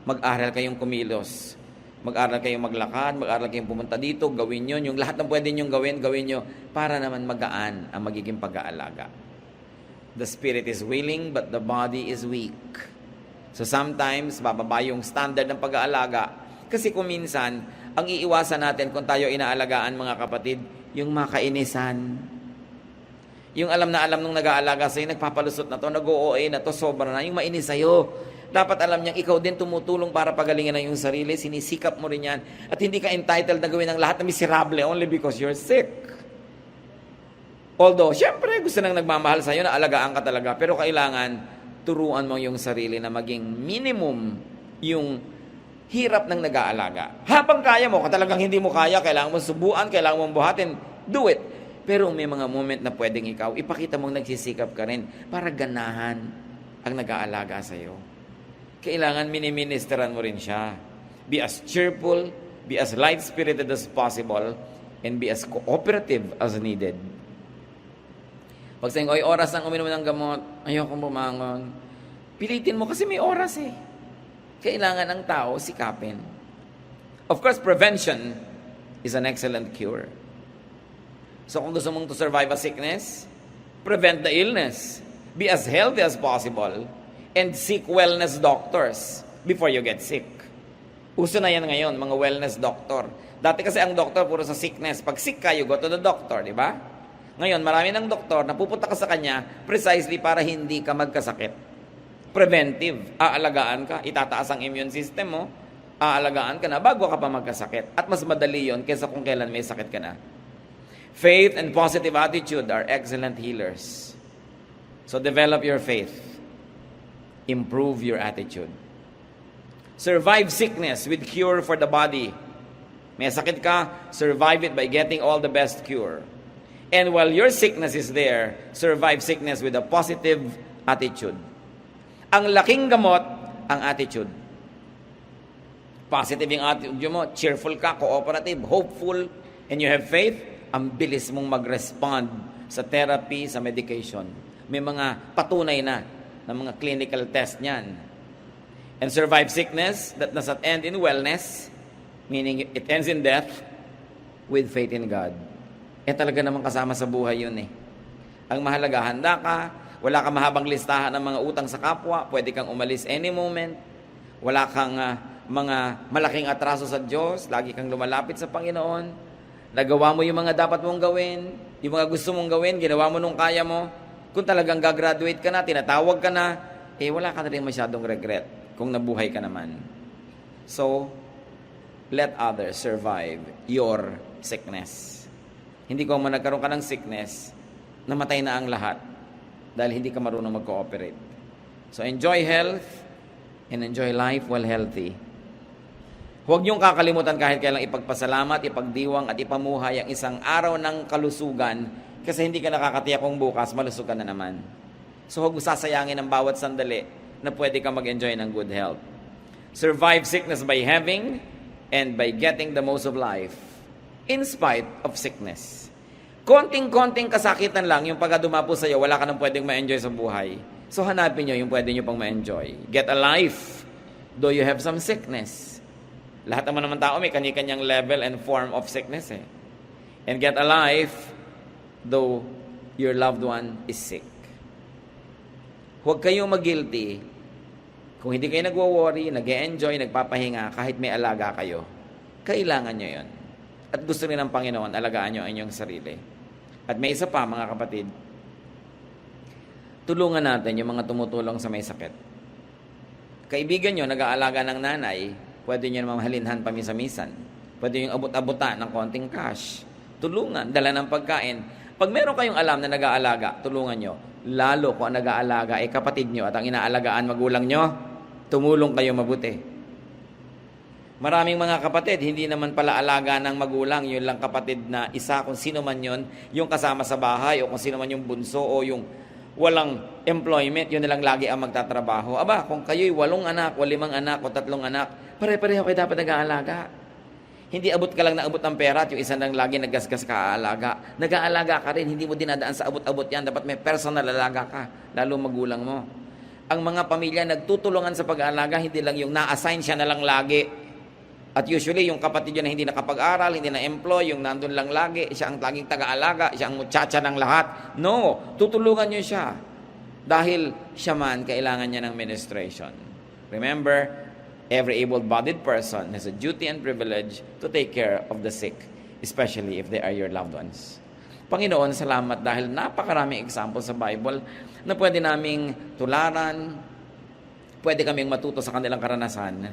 mag-aral kayong kumilos. Mag-aral kayong maglakad, mag-aral kayong pumunta dito, gawin yun. Yung lahat ng pwede nyong gawin nyo para naman magaan ang magiging pag-aalaga. The spirit is willing, but the body is weak. So sometimes, bababa yung standard ng pag-aalaga. Kasi kung minsan, ang iiwasan natin kung tayo inaalagaan, mga kapatid, yung makainisan. Yung alam nung nag-aalaga sa'yo, nagpapalusot na to, nag-OA na to, sobra na, yung mainis sa'yo. Dapat alam niyang ikaw din tumutulong para pagalingan na yung sarili, sinisikap mo rin yan, at hindi ka entitled na gawin ang lahat na miserable only because you're sick. Although, syempre, gusto nang nagmamahal sa'yo na alagaan ka talaga, pero kailangan turuan mo yung sarili na maging minimum yung hirap ng nag-aalaga. Habang kaya mo, kung talagang hindi mo kaya, kailangan mo subuan, kailangan mo buhatin, do it. Pero may mga moment na pwedeng ikaw, ipakita mong nagsisikap ka rin para ganahan ang nag-aalaga sa'yo. Kailangan miniministeran mo rin siya. Be as cheerful, be as light-spirited as possible, and be as cooperative as needed. Pag sayang, oras nang uminom ng gamot, ayokong bumangon. Pilitin mo kasi may oras eh. Kailangan ng tao sikapin. Of course, prevention is an excellent cure. So kung gusto mong to survive a sickness, prevent the illness. Be as healthy as possible and seek wellness doctors before you get sick. Uso na yan ngayon, mga wellness doctor. Dati kasi ang doctor puro sa sickness. Pag sick ka, you go to the doctor, di ba? Ngayon, marami ng doktor na pupunta ka sa kanya precisely para hindi ka magkasakit. Preventive, aalagaan ka, itataas ang immune system mo, aalagaan ka na bago ka pa magkasakit. At mas madali yon kaysa kung kailan may sakit ka na. Faith and positive attitude are excellent healers. So develop your faith. Improve your attitude. Survive sickness with cure for the body. May sakit ka, survive it by getting all the best cure. And while your sickness is there, survive sickness with a positive attitude. Ang laking gamot, ang attitude. Positive yung attitude mo, cheerful ka, cooperative, hopeful, and you have faith, ang bilis mong mag-respond sa therapy, sa medication. May mga patunay na mga clinical test niyan. And survive sickness that does not end in wellness, meaning it ends in death, with faith in God. Talaga namang kasama sa buhay yun eh. Ang mahalaga, handa ka, wala kang mahabang listahan ng mga utang sa kapwa, pwede kang umalis any moment, wala kang mga malaking atraso sa Diyos, lagi kang lumalapit sa Panginoon, nagawa mo yung mga dapat mong gawin, yung mga gusto mong gawin, ginawa mo nung kaya mo. Kung talagang gagraduate ka na, tinatawag ka na, wala ka na rin masyadong regret kung nabuhay ka naman. So, let others survive your sickness. Hindi ko man nagkaroon ka ng sickness, namatay na ang lahat dahil hindi ka marunong mag-cooperate. So, enjoy health and enjoy life while healthy. Huwag niyong kakalimutan kahit kailang ipagpasalamat, ipagdiwang at ipamuhay ang isang araw ng kalusugan kasi hindi ka nakakatiyak kung bukas malusog ka na naman. So huwag sasayangin ang bawat sandali na pwede ka mag-enjoy ng good health. Survive sickness by having and by getting the most of life in spite of sickness. Konting-konting kasakitan lang yung pagkadumapo sa iyo, wala ka nang pwedeng ma-enjoy sa buhay. So hanapin nyo yung pwede nyo pang ma-enjoy. Get a life, though you have some sickness. Lahat naman tao may kanya-kanyang level and form of sickness eh. and get a life though your loved one is sick. Huwag kayong mag-guilty kung hindi kayo nagwo-worry, nag-e-enjoy, nagpapahinga kahit may alaga kayo. Kailangan nyo yun. At gusto rin ng Panginoon, alagaan nyo ang inyong sarili. At may isa pa, mga kapatid, tulungan natin yung mga tumutulong sa may sakit. Kaibigan nyo, nag-aalaga ng nanay, pwede nyo naman mahalinhan pamisa-misan. Pwede yung abot-abutan ng konting cash. Tulungan, dala ng pagkain. Pag meron kayong alam na nag-aalaga, tulungan nyo. Lalo kung ang nag-aalaga ay kapatid nyo at ang inaalagaan magulang nyo, tumulong kayo mabuti. Maraming mga kapatid, hindi naman pala alaga ng magulang, yun lang kapatid na isa, kung sino man yun, yung kasama sa bahay, o kung sino man yung bunso, o yung walang employment, yun na lang lagi ang magtatrabaho. Aba, kung kayo'y 8 anak, o 5 anak, o 3 anak, pare-pareho kayo dapat nag-aalaga. Hindi abot ka lang na abot ng pera at yung isa lang lagi naggasgas ka aalaga. Nag-aalaga ka rin, hindi mo dinadaan sa abot-abot yan. Dapat may personal alaga ka, lalo magulang mo. Ang mga pamilya nagtutulungan sa pag-aalaga, hindi lang yung na-assign siya na lang lagi. At usually, yung kapatid yun na hindi nakapag-aral, hindi na-employ, yung nandun lang lagi, siya ang laging taga-alaga, siya ang muchacha ng lahat. No, tutulungan nyo siya. Dahil siya man, kailangan niya ng ministration. Remember, every able-bodied person has a duty and privilege to take care of the sick, especially if they are your loved ones. Panginoon, salamat dahil napakaraming example sa Bible na pwede naming tularan, pwede kaming matuto sa kanilang karanasan.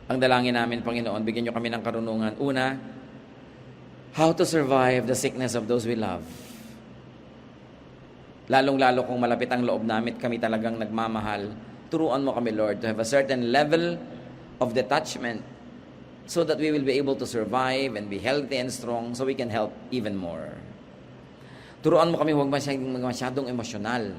Ang dalangin namin, Panginoon, bigyan niyo kami ng karunungan. Una, how to survive the sickness of those we love. Lalong-lalo kung malapit ang loob namin, kami talagang nagmamahal. Turuan mo kami, Lord, to have a certain level of detachment so that we will be able to survive and be healthy and strong so we can help even more. Turuan mo kami huwag masyadong emosyonal.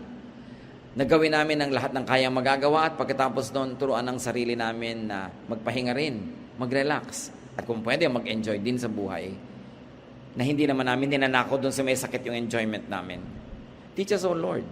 Nagawin namin ang lahat ng kayang magagawa at pagkatapos noon, turuan ang sarili namin na magpahinga rin, mag-relax, at kung pwede, mag-enjoy din sa buhay na hindi naman namin ninanako doon sa may sakit yung enjoyment namin. Teach us, O Lord,